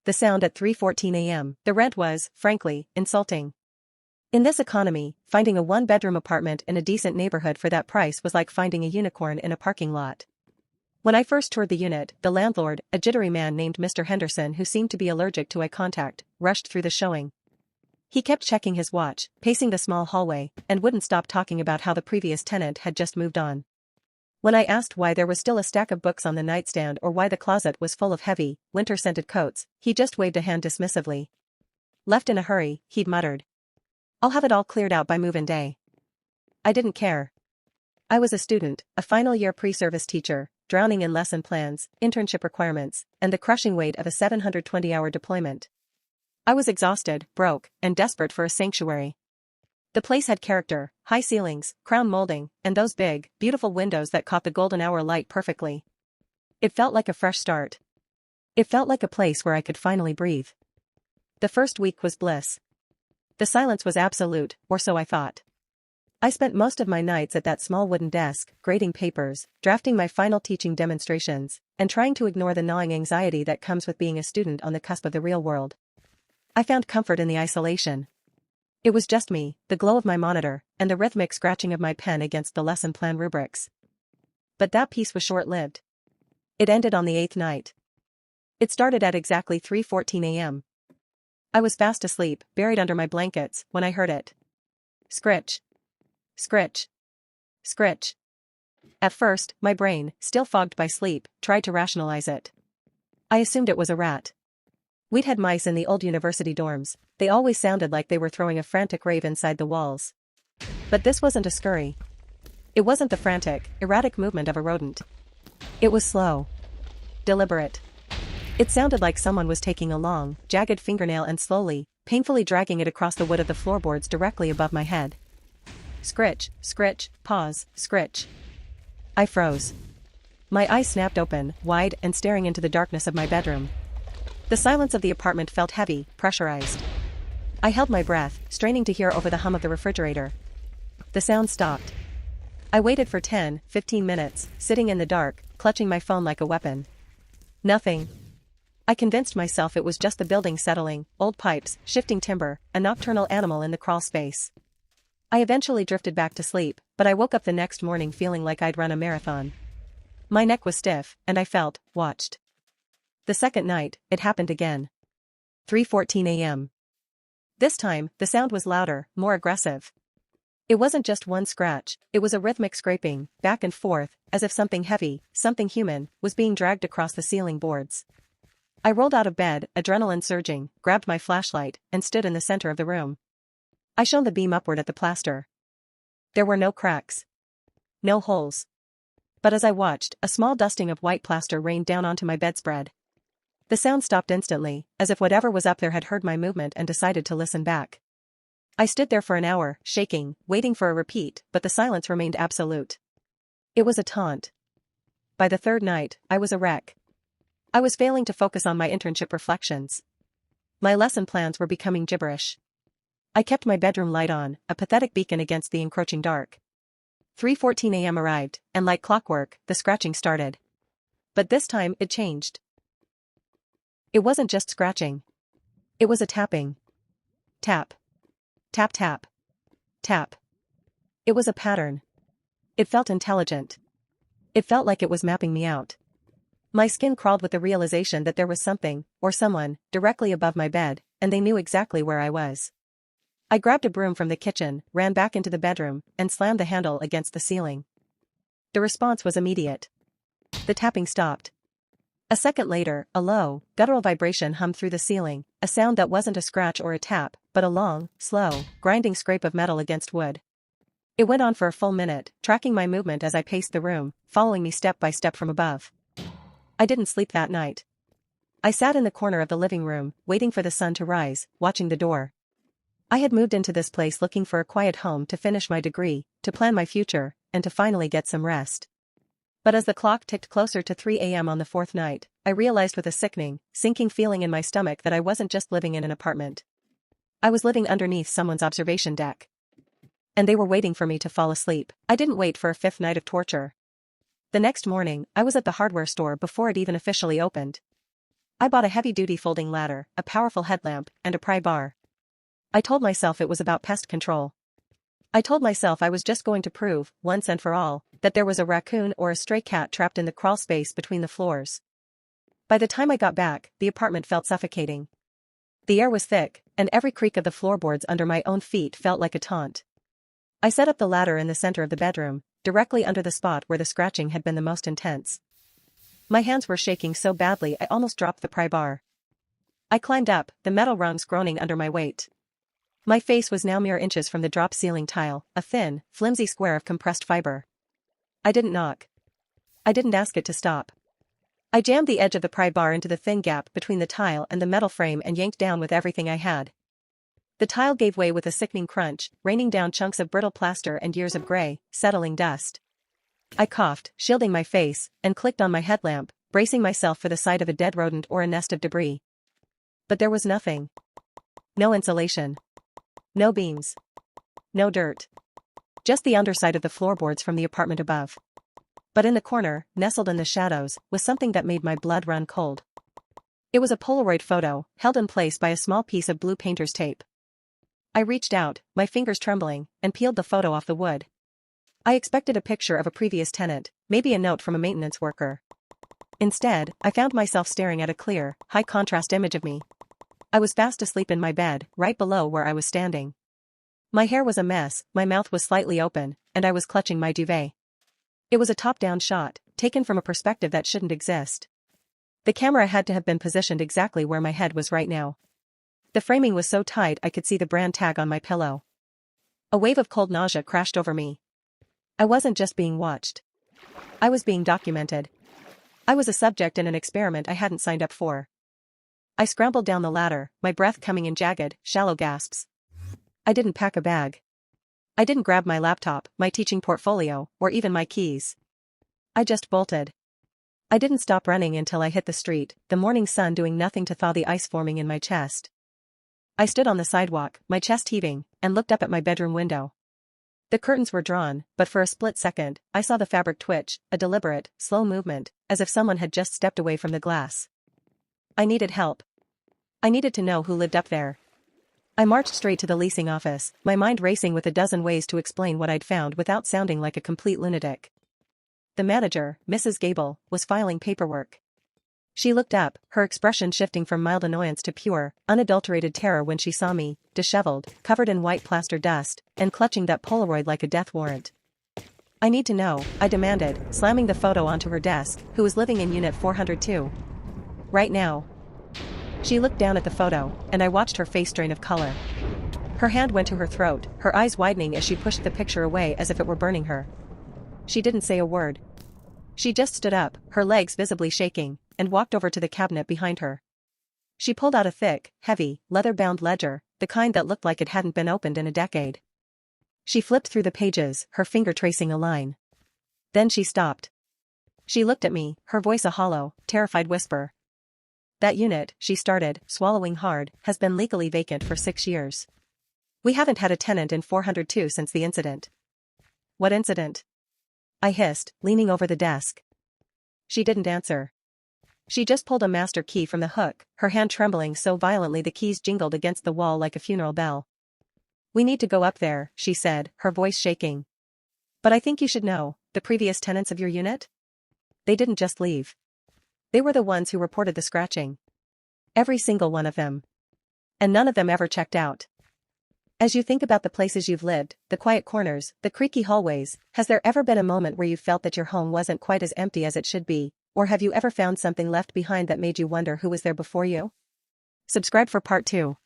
the sound at 3:14 a.m. The rent was, frankly, insulting. In this economy, finding a one-bedroom apartment in a decent neighborhood for that price was like finding a unicorn in a parking lot. When I first toured the unit, the landlord, a jittery man named Mr. Henderson who seemed to be allergic to eye contact, rushed through the showing. He kept checking his watch, pacing the small hallway, and wouldn't stop talking about how the previous tenant had just moved on. When I asked why there was still a stack of books on the nightstand or why the closet was full of heavy, winter-scented coats, he just waved a hand dismissively. Left in a hurry, he'd muttered. "I'll have it all cleared out by move-in day." I didn't care. I was a student, a final-year pre-service teacher, drowning in lesson plans, internship requirements, and the crushing weight of a 720-hour deployment. I was exhausted, broke, and desperate for a sanctuary. The place had character, high ceilings, crown molding, and those big, beautiful windows that caught the golden hour light perfectly. It felt like a fresh start. It felt like a place where I could finally breathe. The first week was bliss. The silence was absolute, or so I thought. I spent most of my nights at that small wooden desk, grading papers, drafting my final teaching demonstrations, and trying to ignore the gnawing anxiety that comes with being a student on the cusp of the real world. I found comfort in the isolation. It was just me, the glow of my monitor, and the rhythmic scratching of my pen against the lesson plan rubrics. But that peace was short-lived. It ended on the 8th night. It started at exactly 3:14 a.m. I was fast asleep, buried under my blankets, when I heard it. Scritch. Scritch. Scritch. At first, my brain, still fogged by sleep, tried to rationalize it. I assumed it was a rat. We'd had mice in the old university dorms. They always sounded like they were throwing a frantic rave inside the walls. But this wasn't a scurry. It wasn't the frantic, erratic movement of a rodent. It was slow. Deliberate. It sounded like someone was taking a long, jagged fingernail and slowly, painfully dragging it across the wood of the floorboards directly above my head. Scritch, scritch, pause, scritch. I froze. My eyes snapped open, wide and staring into the darkness of my bedroom. The silence of the apartment felt heavy, pressurized. I held my breath, straining to hear over the hum of the refrigerator. The sound stopped. I waited for 10, 15 minutes, sitting in the dark, clutching my phone like a weapon. Nothing. I convinced myself it was just the building settling, old pipes, shifting timber, a nocturnal animal in the crawl space. I eventually drifted back to sleep, but I woke up the next morning feeling like I'd run a marathon. My neck was stiff, and I felt watched. The second night, it happened again. 3:14 a.m. This time, the sound was louder, more aggressive. It wasn't just one scratch, it was a rhythmic scraping, back and forth, as if something heavy, something human, was being dragged across the ceiling boards. I rolled out of bed, adrenaline surging, grabbed my flashlight, and stood in the center of the room. I shone the beam upward at the plaster. There were no cracks. No holes. But as I watched, a small dusting of white plaster rained down onto my bedspread. The sound stopped instantly, as if whatever was up there had heard my movement and decided to listen back. I stood there for an hour, shaking, waiting for a repeat, but the silence remained absolute. It was a taunt. By the third night, I was a wreck. I was failing to focus on my internship reflections. My lesson plans were becoming gibberish. I kept my bedroom light on, a pathetic beacon against the encroaching dark. 3:14 a.m. arrived, and like clockwork, the scratching started. But this time, it changed. It wasn't just scratching. It was a tapping. Tap. Tap tap. Tap. It was a pattern. It felt intelligent. It felt like it was mapping me out. My skin crawled with the realization that there was something, or someone, directly above my bed, and they knew exactly where I was. I grabbed a broom from the kitchen, ran back into the bedroom, and slammed the handle against the ceiling. The response was immediate. The tapping stopped. A second later, a low, guttural vibration hummed through the ceiling, a sound that wasn't a scratch or a tap, but a long, slow, grinding scrape of metal against wood. It went on for a full minute, tracking my movement as I paced the room, following me step by step from above. I didn't sleep that night. I sat in the corner of the living room, waiting for the sun to rise, watching the door. I had moved into this place looking for a quiet home to finish my degree, to plan my future, and to finally get some rest. But as the clock ticked closer to 3 a.m. on the fourth night, I realized with a sickening, sinking feeling in my stomach that I wasn't just living in an apartment. I was living underneath someone's observation deck. And they were waiting for me to fall asleep. I didn't wait for a fifth night of torture. The next morning, I was at the hardware store before it even officially opened. I bought a heavy-duty folding ladder, a powerful headlamp, and a pry bar. I told myself it was about pest control. I told myself I was just going to prove, once and for all, that there was a raccoon or a stray cat trapped in the crawl space between the floors. By the time I got back, the apartment felt suffocating. The air was thick, and every creak of the floorboards under my own feet felt like a taunt. I set up the ladder in the center of the bedroom, directly under the spot where the scratching had been the most intense. My hands were shaking so badly I almost dropped the pry bar. I climbed up, the metal rungs groaning under my weight. My face was now mere inches from the drop ceiling tile, a thin, flimsy square of compressed fiber. I didn't knock. I didn't ask it to stop. I jammed the edge of the pry bar into the thin gap between the tile and the metal frame and yanked down with everything I had. The tile gave way with a sickening crunch, raining down chunks of brittle plaster and years of gray, settling dust. I coughed, shielding my face, and clicked on my headlamp, bracing myself for the sight of a dead rodent or a nest of debris. But there was nothing. No insulation. No beams. No dirt. Just the underside of the floorboards from the apartment above. But in the corner, nestled in the shadows, was something that made my blood run cold. It was a Polaroid photo, held in place by a small piece of blue painter's tape. I reached out, my fingers trembling, and peeled the photo off the wood. I expected a picture of a previous tenant, maybe a note from a maintenance worker. Instead, I found myself staring at a clear, high-contrast image of me. I was fast asleep in my bed, right below where I was standing. My hair was a mess, my mouth was slightly open, and I was clutching my duvet. It was a top-down shot, taken from a perspective that shouldn't exist. The camera had to have been positioned exactly where my head was right now. The framing was so tight I could see the brand tag on my pillow. A wave of cold nausea crashed over me. I wasn't just being watched. I was being documented. I was a subject in an experiment I hadn't signed up for. I scrambled down the ladder, my breath coming in jagged, shallow gasps. I didn't pack a bag. I didn't grab my laptop, my teaching portfolio, or even my keys. I just bolted. I didn't stop running until I hit the street, the morning sun doing nothing to thaw the ice forming in my chest. I stood on the sidewalk, my chest heaving, and looked up at my bedroom window. The curtains were drawn, but for a split second, I saw the fabric twitch, a deliberate, slow movement, as if someone had just stepped away from the glass. I needed help. I needed to know who lived up there. I marched straight to the leasing office, my mind racing with a dozen ways to explain what I'd found without sounding like a complete lunatic. The manager, Mrs. Gable, was filing paperwork. She looked up, her expression shifting from mild annoyance to pure, unadulterated terror when she saw me, disheveled, covered in white plaster dust, and clutching that Polaroid like a death warrant. I need to know, I demanded, slamming the photo onto her desk, who was living in Unit 402. Right now. She looked down at the photo, and I watched her face drain of color. Her hand went to her throat, her eyes widening as she pushed the picture away as if it were burning her. She didn't say a word. She just stood up, her legs visibly shaking, and walked over to the cabinet behind her. She pulled out a thick, heavy, leather-bound ledger, the kind that looked like it hadn't been opened in a decade. She flipped through the pages, her finger tracing a line. Then she stopped. She looked at me, her voice a hollow, terrified whisper. That unit, she started, swallowing hard, has been legally vacant for 6 years. We haven't had a tenant in 402 since the incident. What incident? I hissed, leaning over the desk. She didn't answer. She just pulled a master key from the hook, her hand trembling so violently the keys jingled against the wall like a funeral bell. We need to go up there, she said, her voice shaking. But I think you should know, the previous tenants of your unit? They didn't just leave. They were the ones who reported the scratching. Every single one of them. And none of them ever checked out. As you think about the places you've lived, the quiet corners, the creaky hallways, has there ever been a moment where you felt that your home wasn't quite as empty as it should be, or have you ever found something left behind that made you wonder who was there before you? Subscribe for part 2.